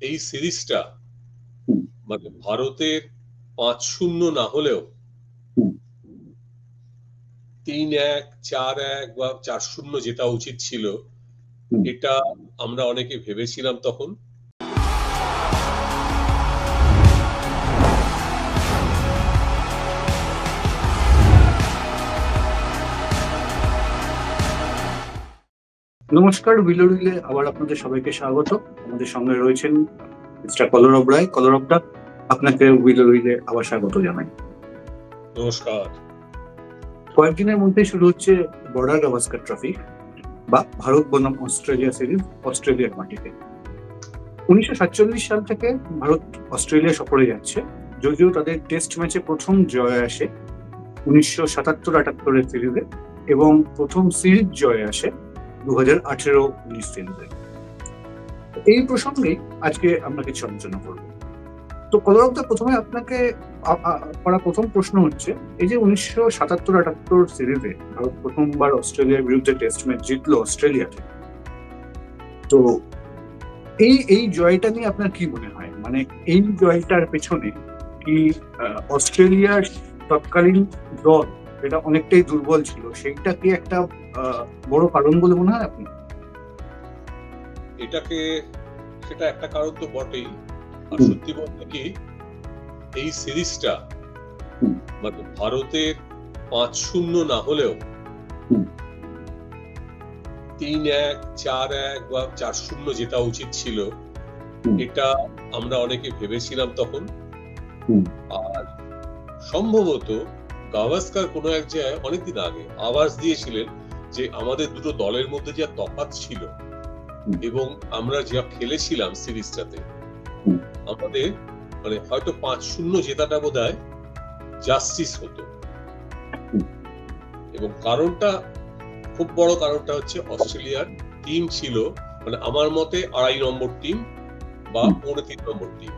এই সিরিজটা মানে ভারতের 5-0 না হলেও 3-1, 4-1 বা 4-0 জেতা উচিত ছিল, এটা আমরা অনেকে ভেবেছিলাম তখন। নমস্কার, বিলোরিলে আবার আপনাদের সবাইকে স্বাগত। আমাদের সঙ্গে রয়েছেন মিস্টার কলরব রায়। কলরব দা, আপনাকে বিলোরিলে আবার স্বাগত জানাই। নমস্কার। কয়েকদিনের মধ্যেই শুরু হচ্ছে বর্ডার গাভাস্কার ট্রফি বা ভারত বনাম অস্ট্রেলিয়া সিরিজ অস্ট্রেলিয়ার মাটিতে। 1947 সাল থেকে ভারত অস্ট্রেলিয়া সফরে যাচ্ছে, যদিও তাদের টেস্ট ম্যাচে প্রথম জয় আসে 1977-78 সিরিজে এবং প্রথম সিরিজ জয় আসে 2018-19 সিরিজে। এই প্রসঙ্গে আজকে আমরা কিছু আলোচনা করবো। তো কলরব দা, প্রথমে আপনাকে করা প্রথম প্রশ্ন হচ্ছে, এই যে 1977-78 সিরিজে ভারত প্রথমবার অস্ট্রেলিয়ার বিরুদ্ধে টেস্ট ম্যাচ জিতলো অস্ট্রেলিয়াতে, তো এই জয়টা নিয়ে আপনার কি মনে হয়? মানে এই জয়টার পেছনে কি অস্ট্রেলিয়ার তৎকালীন দল এটা অনেকটাই দুর্বল ছিল, সেইটা কি একটা বড় কারণ বলে মনে হয় আপনার? সেটা একটা কারণ তো বটেই। আর সত্যি বলতে কি, এই সিরিজটা মানে ভারতের 5-0 না হলেও 3-1, 4-1 বা 4-0 জেতা উচিত ছিল, এটা আমরা অনেকে ভেবেছিলাম তখন। আর সম্ভবত গাভাস্কার কোনো এক জায়গায় অনেকদিন আগে আওয়াজ দিয়েছিলেন যে আমাদের দুটো দলের মধ্যে যা তফাৎ ছিল এবং আমরা যা খেলেছিলাম সিরিজটাতে, আমাদের মানে হয়তো 5-0 জেতাটা বোধহয় জাস্টিস হতো। এবং কারণটা, খুব বড় কারণটা হচ্ছে অস্ট্রেলিয়ার টিম ছিল মানে আমার মতে 2.5 নম্বর টিম বা 3.5 নম্বর টিম।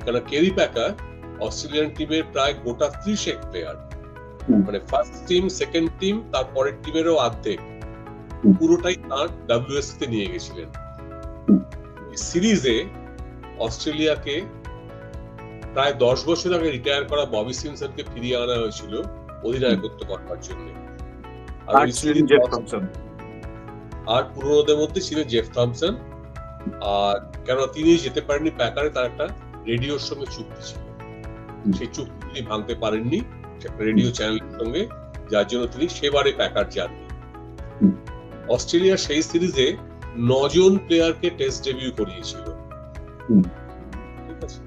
কারণ কেরি প্যাকার অস্ট্রেলিয়ান টিমের প্রায় গোটা 30 প্লেয়ার, মানে ফার্স্ট টিম, সেকেন্ড টিম, তারপরের টিমেরও অর্ধেক, পুরোটাই তার WSC তে নিয়ে গেছিলেন। সিরিজে অস্ট্রেলিয়াকে প্রায় 10 বছর আগে রিটায়ার করা ববি সিমসনকে ফিরিয়ে আনা হয়েছিল অধিনায়কত্ব করবার জন্য। আর পুরোনোদের মধ্যে ছিলেন জেফ থমসন। আর কেন তিনি যেতে পারেননি প্যাকারে, তার একটা রেডিওর সঙ্গে চুক্তি ছিল, সেই চুক্তি তিনি ভাঙতে পারেননি রেডিও চ্যানেলের সঙ্গে, যার জন্য তিনি সেবারে প্যাকার যাননি। অস্ট্রেলিয়া সেই সিরিজে 9 জন প্লেয়ারকে টেস্ট ডেবিউ করিয়েছিল। ঠিক আছে,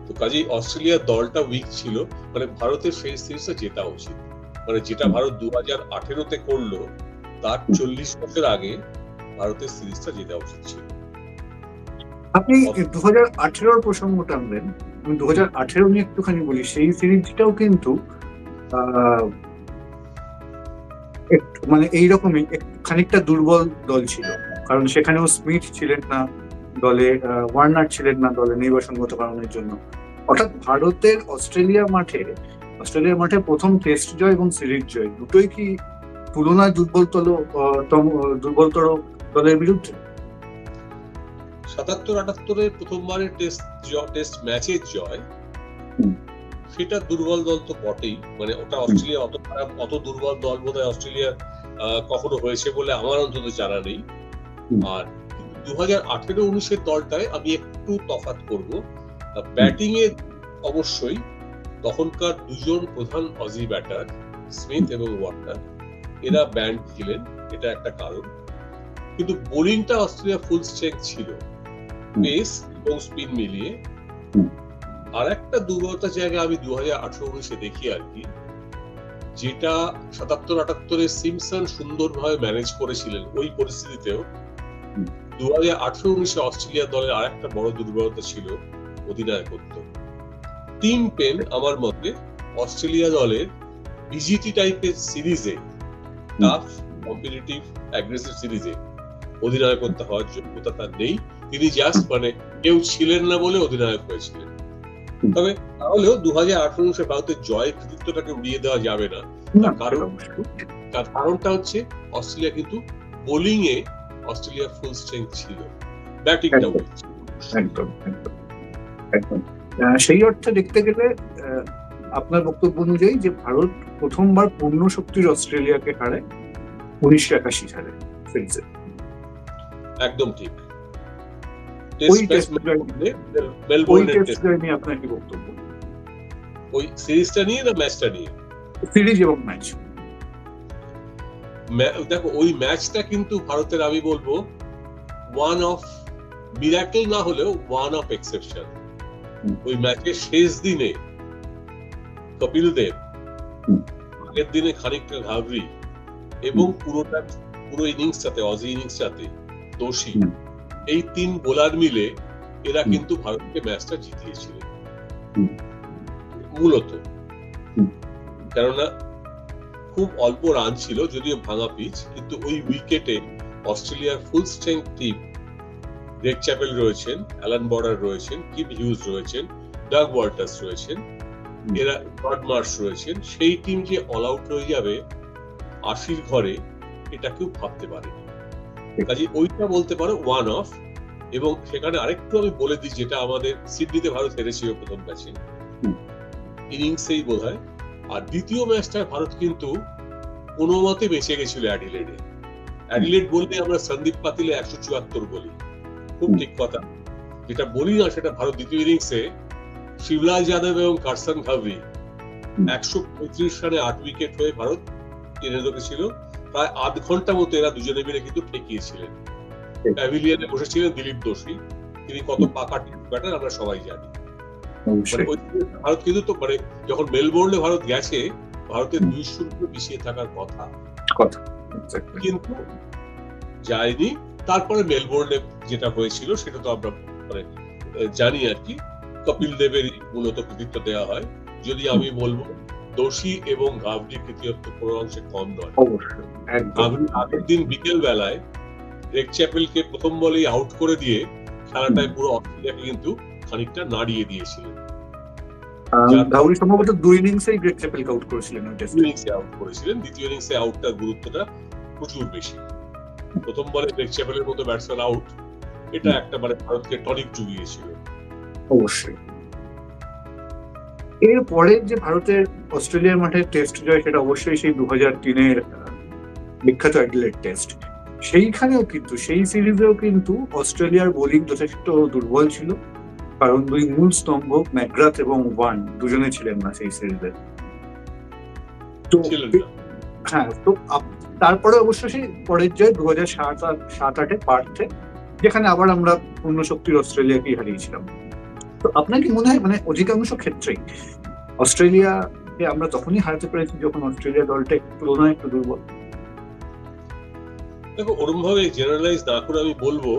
তো কাজেই অস্ট্রেলিয়ার দলটা উইক ছিল, মানে ভারতের সেই সিরিজটা জেতা উচিত। মানে যেটা ভারত 2018-তে করলো, তার 40 বছর আগে ভারতের সিরিজটা জেতা উচিত ছিল। আপনি 2018 প্রসঙ্গটা আনলেন, আমি 2018 নিয়ে একটুখানি বলি। সেই সিরিজটাও কিন্তু মানে এইরকমই খানিকটা দুর্বল দল ছিল, কারণ সেখানেও স্মিথ ছিলেন না দলে, ওয়ার্নার ছিলেন না দলে নির্বাচনগত কারণের জন্য। অর্থাৎ ভারতের অস্ট্রেলিয়ার মাঠে প্রথম টেস্ট জয় এবং সিরিজ জয় দুটোই কি তুলনায় দুর্বলতর দলের বিরুদ্ধে? 77-78 প্রথমবারের টেস্ট ম্যাচের জয়, সেটা দুর্বল দল তো বটেই। মানে ওটা অস্ট্রেলিয়া অত খারাপ, অত দুর্বল দল বোধহয় অস্ট্রেলিয়ার কখনো হয়েছে বলে আমার অন্তত জানা নেই। আর 2018-19 দলটায় আমি একটু তফাৎ করব। ব্যাটিং এ অবশ্যই তখনকার দুজন প্রধান অজি ব্যাটার স্মিথ এবং ওয়ার্নার, এরা ব্যান্ড ছিলেন, এটা একটা কারণ। কিন্তু বোলিংটা অস্ট্রেলিয়া ফুল স্ট্রেংথ ছিল, পেস এবং স্পিন মিলিয়ে। আর একটা দুর্বলতার জায়গা আমি 2018-19 দেখি আর কি, যেটা 77-78 সিমসন সুন্দরভাবে ম্যানেজ করেছিলেন ওই পরিস্থিতিতেও। 2018-19 অস্ট্রেলিয়া দলের আর একটা বড় দুর্বলতা ছিল অধিনায়কত্ব। টিম পেন আমার মতে অস্ট্রেলিয়া দলের বিজিটি টাইপের সিরিজে, টাফ কম্পিটিটিভ অ্যাগ্রেসিভ সিরিজে অধিনায়কত্ব হওয়ার যোগ্যতা তার নেই। তিনি জাস্ট মানে কেউ ছিলেন না বলে অধিনায়ক হয়েছিলেন। তবে তাহলেও 2018-19 ভারতের জয় কৃতিত্বটাকে উড়িয়ে দেওয়া যাবে না। তার কারণটা হচ্ছে অস্ট্রেলিয়া কিন্তু বোলিং এ অস্ট্রেলিয়া ফুল স্ট্রেংথ ছিল, ব্যাটিংটা উইক ছিল। একদম একদম একদম। সেই অর্থে দেখতে গেলে আপনার বক্তব্য অনুযায়ী যে ভারত প্রথমবার পূর্ণ শক্তির অস্ট্রেলিয়াকে হারায় 1981 সালে সিরিজে। একদম ঠিক। ওই টেস্ট জয় নিয়ে আপনার কি বক্তব্য? ওই সিরিজটা নিয়ে না ম্যাচটা নিয়ে? সিরিজ এবং ম্যাচ। দেখো, ওই ম্যাচটা কিন্তু ভারতের, আমি বলবো, ওয়ান অফ মিরাকেল না হলেও ওয়ান অফ এক্সেপশন। ওই ম্যাচের শেষ দিনে কপিল দেব, আগের দিনে খানিকটা ঘাবরি, এবং পুরো ইনিংসটাতে, অজি ইনিংসটাতে দোষী, এই 3 বোলার মিলে এরা কিন্তু ভারতকে ম্যাচটা জিতিয়েছিল মূলত। কেননা খুব অল্প রান ছিল, যদিও ভাঙা পিচ, কিন্তু ওই উইকেটে অস্ট্রেলিয়ার full strength team, Greg Chappell রয়েছেন, অ্যালান বর্ডার রয়েছেন, কিম হিউজ রয়েছেন, ডাগ ওয়াল্টার্স রয়েছেন, এরা টড মার্শ রয়েছেন, সেই টিম যে অল আউট হয়ে যাবে 80 ঘরে, এটা কেউ ভাবতে পারেনি। কাজে ওইটা বলতে পারো ওয়ান অফ। এবং সেখানে আরেকটু আমি বলে দিই, যেটা আমাদের সিডনিতে ভারত হেরেছিল প্রথম ম্যাচে, ইনিংসেই বোধহয়, আর দ্বিতীয় ম্যাচটা ভারত কিন্তু কোনো মতে বেঁচে গেছিল অ্যাডিলেডে। অ্যাডিলেড বলতে আমরা সন্দীপ পাতিলে 174 বলি, খুব ঠিক কথা। যেটা বলি না, সেটা ভারত দ্বিতীয় ইনিংসে শিবলাল যাদব এবং কার্সন ঘাবরি 135 রানে 8 উইকেট হয়ে ভারত টেনে রেখেছিল। প্রায় আধ ঘন্টা মতো এরা দুজনে মিলে কিন্তু ঠেকিয়েছিলেন। প্যাভিলিয়নে বসেছিলেন দিলীপ দোষী, তিনি কত পাকা ব্যাটার আমরা সবাই জানি। ভারত কিন্তু তো মানে যখন মেলবোর্নে ভারত গেছে, ভারতের 2-0 পিছিয়ে থাকার কথা, কিন্তু যায়নি। তারপরে মেলবোর্নে যেটা হয়েছিল সেটা তো আমরা মানে জানি আর কি। কপিল দেবের মূলত কৃতিত্ব দেওয়া হয়, যদি আমি বলবো দোষী এবং ঘাবরি কৃতিত্ব কোনো অংশে কম নয়। আগের দিন বিকেল বেলায় গ্রেগ চ্যাপেলকে প্রথম বলেই আউট করে দিয়ে খেলাটায় পুরো অস্ট্রেলিয়াকে কিন্তু খানিকটা নাড়িয়ে দিয়েছিলেন। ঘাবরি সম্ভবত 2 ইনিংসেই গ্রেগ চ্যাপেলকে আউট করেছিলেন, দ্বিতীয় ইনিংসে আউটটার গুরুত্বটা প্রচুর বেশি। প্রথম বলে গ্রেগ চ্যাপেলের মতো ব্যাটসম্যান আউট, এটা একটা মানে ভারতকে টনিক জুগিয়েছিল। অবশ্যই। এর পরে যে ভারতের অস্ট্রেলিয়ার মাঠে টেস্ট জয়, সেটা অবশ্যই সেই 2003-এর বিখ্যাত অ্যাডিলেড টেস্ট। সেইখানেও কিন্তু, সেই সিরিজেও কিন্তু অস্ট্রেলিয়ার বোলিং যথেষ্ট দুর্বল ছিল, কারণ 2 মূল স্তম্ভ ম্যাকগ্রাথ এবং ওয়ার্ন দুজনে ছিলেন না সেই সিরিজে। তো হ্যাঁ, তো তারপরে অবশ্য সেই পরের জয় 2007-08 পার্থে, যেখানে আবার আমরা পূর্ণ শক্তির অস্ট্রেলিয়াকেই হারিয়েছিলাম। তো আপনার কি মনে হয়, মানে অধিকাংশ ক্ষেত্রেই অস্ট্রেলিয়াকে আমরা তখনই হারাতে পেরেছি যখন অস্ট্রেলিয়া দলটা তুলনায় একটু দুর্বল? দেখো, ওরকম ভাবে জেনারেলাইজ না করে আমি বলবো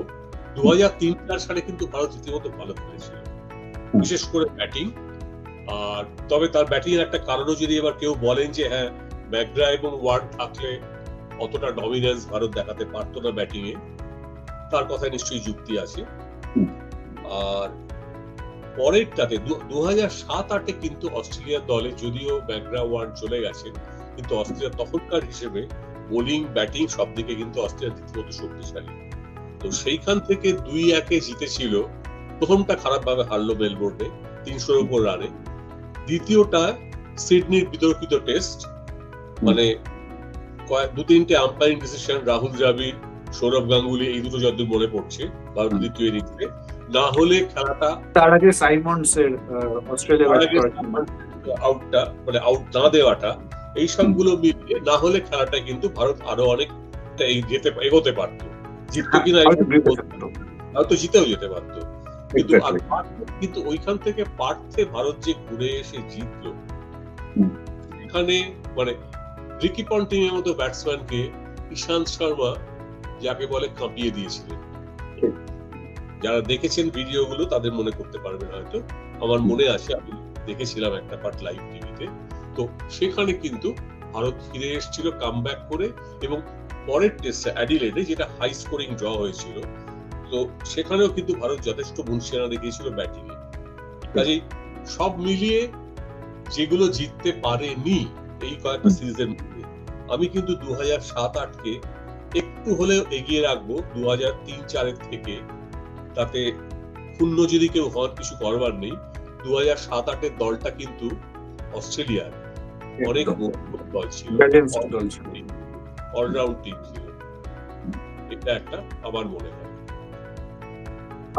2003-04 সালে কিন্তু ভারত রীতিমতো ভালো খেলেছিল, বিশেষ করে ব্যাটিং। আর তবে তার ব্যাটিং এর একটা কারণও যদি এবার কেউ বলেন যে হ্যাঁ, ম্যাকগ্রা এবং ওয়ার্ন থাকলে অতটা ডমিনেন্স ভারত দেখাতে পারতো না ব্যাটিং এ, তার কথায় নিশ্চয়ই যুক্তি আছে। আর পরেরটাতে 2007-08 কিন্তু অস্ট্রেলিয়ার দলে যদিও ম্যাকগ্রা ওয়ার্ন চলে গেছেন, কিন্তু অস্ট্রেলিয়া তখনকার হিসেবে বোলিং ব্যাটিং সব দিকে কিন্তু অস্ট্রেলিয়া রীতিমতো শক্তিশালী। তো সেইখান থেকে 2-1 জিতেছিল। প্রথমটা খারাপ ভাবে হারলো মেলবোর্নে 300-এর উপর রানে। দ্বিতীয়টা সিডনির বিতর্কিত টেস্ট, মানে 2-3টে আম্পায়ারিং ডিসিশন, রাহুল দ্রাবিড়, সৌরভ গাঙ্গুলি, এই দুটো যতদূর মনে পড়ছে ভারত দ্বিতীয় ইনিংসে। না হলে খেলাটা, তার আগে সাইমন্ডসের অস্ট্রেলিয়া আউটটা, মানে আউট না দেওয়াটা, এই সবগুলো মিলিয়ে না হলে খেলাটা কিন্তু ভারত আরো অনেকটা এগোতে পারতো। জিততো কিনা হয়তো জিতেও যেতে পারতো, কিন্তু ওইখান থেকে পার্থে ভারত যে ঘুরে এসে জিতলো, এখানে মানে রিকি পন্টিং এর মতো ব্যাটসম্যানকে ইশান্ত শর্মা যাকে বলে কাঁপিয়ে দিয়েছিলেন। যারা দেখেছেন ভিডিওগুলো তাদের মনে করতে পারবেন হয়তো, আমার মনে আছে আমি দেখেছিলাম একটা পার্ট লাইভ টিভিতে। তো সেখানে কিন্তু ভারত ফিরে এসেছিল কামব্যাক করে, এবং পরের টেস্টে অ্যাডিলেডে, যেটা হাই স্কোরিং ড্র হয়েছিল, তো সেখানেও কিন্তু ভারত যথেষ্ট মুনশিয়ানা দেখিয়েছিল ব্যাটিং এ। কাজেই সব মিলিয়ে যেগুলো জিততে পারেনি এই কয়েকটা সিরিজের মধ্যে, আমি কিন্তু 2007-08-কে একটু হলেও এগিয়ে রাখবো 2003-04 থেকে। তাতে ক্ষুণ্ণ যদি কেউ হন, কিছু করবার নেই। 2007-8-এর দলটা কিন্তু অস্ট্রেলিয়ার অনেক মজবুত দল ছিল, অলরাউন্ড টিম ছিল। এটা একটা আমার মনে হয়।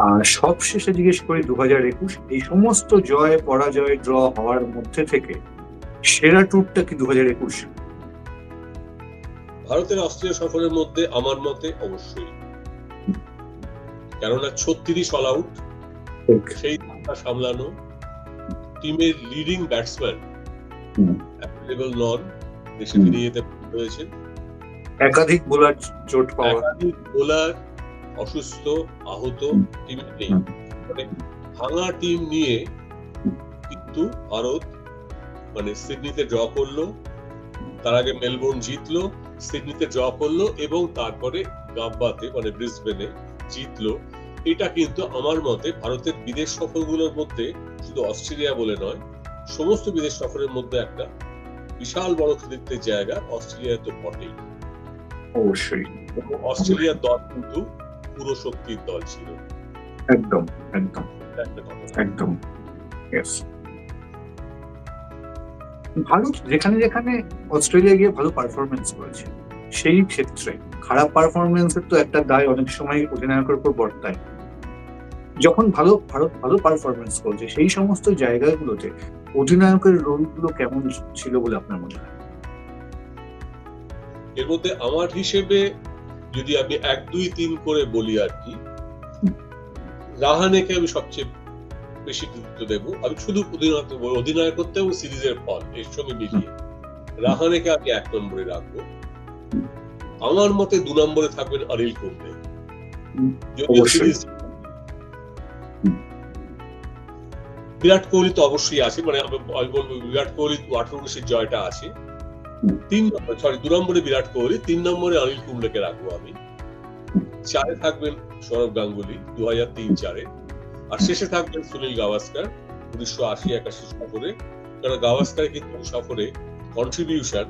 আর সবশেষে জিজ্ঞেস করি 2021 এই সমস্ত জয় পরাজয় ড্র হওয়ার মধ্যে থেকে সেরা ট্যুরটা কি 2021? ভারতের অস্ট্রেলিয়া সফরের মধ্যে আমার মতে অবশ্যই, কেননা 36 অল আউট, সেই সামলানো, টিমের লিডিং ব্যাটসম্যান অ্যাভেলেবল নন, দেশে ফিরে যেতে হয়েছে, একাধিক বোলার চোট পাওয়া, একাধিক বোলার অসুস্থ, আহত, টিমে নেই, মানে ভাঙা টিম নিয়ে কিন্তু ভারত মানে সিডনিতে ড্র করলো, তার আগে মেলবোর্ন জিতলো, সিডনিতে ড্র করলো এবং তারপরে গাব্বাতে মানে ব্রিসবেনে জিতলো। এটা কিন্তু আমার মতে ভারতের বিদেশ সফরগুলোর মধ্যে, শুধু অস্ট্রেলিয়া বলে নয়, সমস্ত বিদেশ সফরের মধ্যে একটা বিশাল বড় কৃতিত্বের জায়গা অস্ট্রেলিয়া তো বটেই। অবশ্যই অস্ট্রেলিয়ার দল কিন্তু পুরো শক্তির দল ছিল। একদম একদম একদম। ভারত যেখানে যেখানে অস্ট্রেলিয়া গিয়ে ভালো পারফরমেন্স করেছে, সেই ক্ষেত্রে খারাপ পারফরমেন্সের তো একটা দায় অনেক সময় অধিনায়কের উপর বর্তায়। যখন ভারত ভালো পারফরমেন্স করছে, সেই সমস্ত জায়গাগুলোতে অধিনায়কের রোলগুলো কেমন ছিল বলে আপনার মনে হয়? এর মধ্যে আমার হিসেবে যদি আমি 1, 2, 3 করে বলি আর কি, রাহানেকে আমি সবচেয়ে বেশি গুরুত্ব দেব। আমি শুধু অধিনায়কত্ব এবং সিরিজের ফল এর সঙ্গে মিলিয়ে রাহানেকে আমি 1 নম্বরে রাখবো। আমার মতে 2 নম্বরে থাকবেন অনিল কুম্বলে। বিরাট কোহলি তো অবশ্যই আছে, মানে আমি বলবো বিরাট কোহলি 18-19 জয়টা আছে। 2 নম্বরে বিরাট কোহলি, 3 নম্বরে অনিল কুম্বলেকে রাখবো আমি। 4-এ থাকবেন সৌরভ গাঙ্গুলি 2003-4-এ, আর শেষে থাকবেন সুনীল গাভাস্কার 1980-81 সফরে। কারণ গাভাস্কারের কিন্তু সফরে কন্ট্রিবিউশন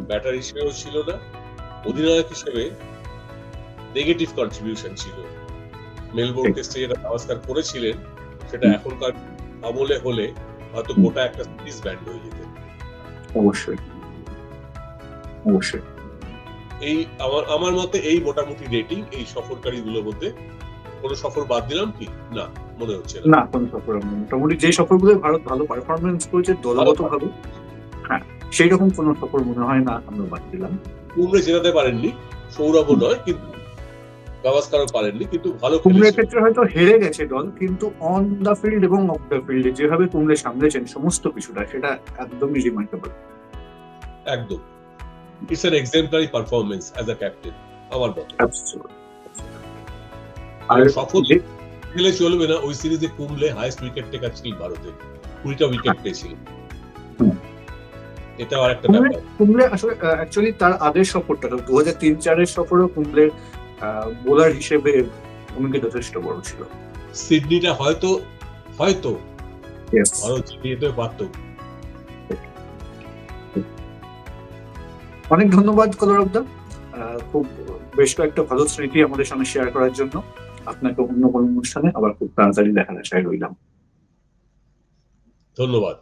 ব্যাটার হিসেবেও ছিল না, অধিনায়ক হিসেবে নেগেটিভ কন্ট্রিবিউশন ছিল। মেলবোর্ন টেস্টে যেটা গাভাস্কার করেছিলেন, সেটা এখনকার আমলে হলে হয়তো গোটা একটা সিরিজ ব্যান্ড হয়ে যেত। অবশ্যই অবশ্যই। এই আমার মতে এই মোটামুটি রেটিং এই সফরকারীগুলোর মধ্যে। কোনো সফর বাদ দিলাম কি? না, মনে হচ্ছে না কোনো সফর। মোটামুটি যে সফরগুলো ভারত ভালো পারফরমেন্স করেছে দলগতভাবে, হ্যাঁ সেই রকম কোনো সফর মনে হয় না আমরা বাদ দিলাম। কুম্বলে জেতাতে পারেননি, সৌরভও নয়, কিন্তু গাভাস্কারও পারেননি, কিন্তু ভালো কুম্বলের ক্ষেত্রে হয়তো হেরে গেছে দল, কিন্তু অন দা ফিল্ড এবং অফ দা ফিল্ডে যেভাবে কুম্বলে সামলেছেন সমস্ত কিছুটা, সেটা একদমই রিমার্কেবল। একদম, it's an exemplary performance as a captain আমার মতে। আর সফল খেলে চলবে না, ওই সিরিজে কুম্বলে হাইয়েস্ট উইকেট টেকার ছিল ভারতের, 20টা উইকেট পেয়েছিল। এটা আর একটা ব্যাপার। কুম্বলে আসলে অ্যাকচুয়ালি তার আগের সফরটা 2003-4-এর সফরেও কুম্বলের বোলার হিসেবে ভূমিকা যথেষ্ট বড় ছিল। সিডনিটা হয়তো ভারত জিতিয়ে যেতে পারত। অনেক ধন্যবাদ কলরবদা, খুব বেশ কয়েকটা ভালো স্মৃতি আমাদের সঙ্গে শেয়ার করার জন্য। আপনাকে অন্য কোনো অনুষ্ঠানে আবার খুব তাড়াতাড়ি দেখার আশায় রইলাম। ধন্যবাদ।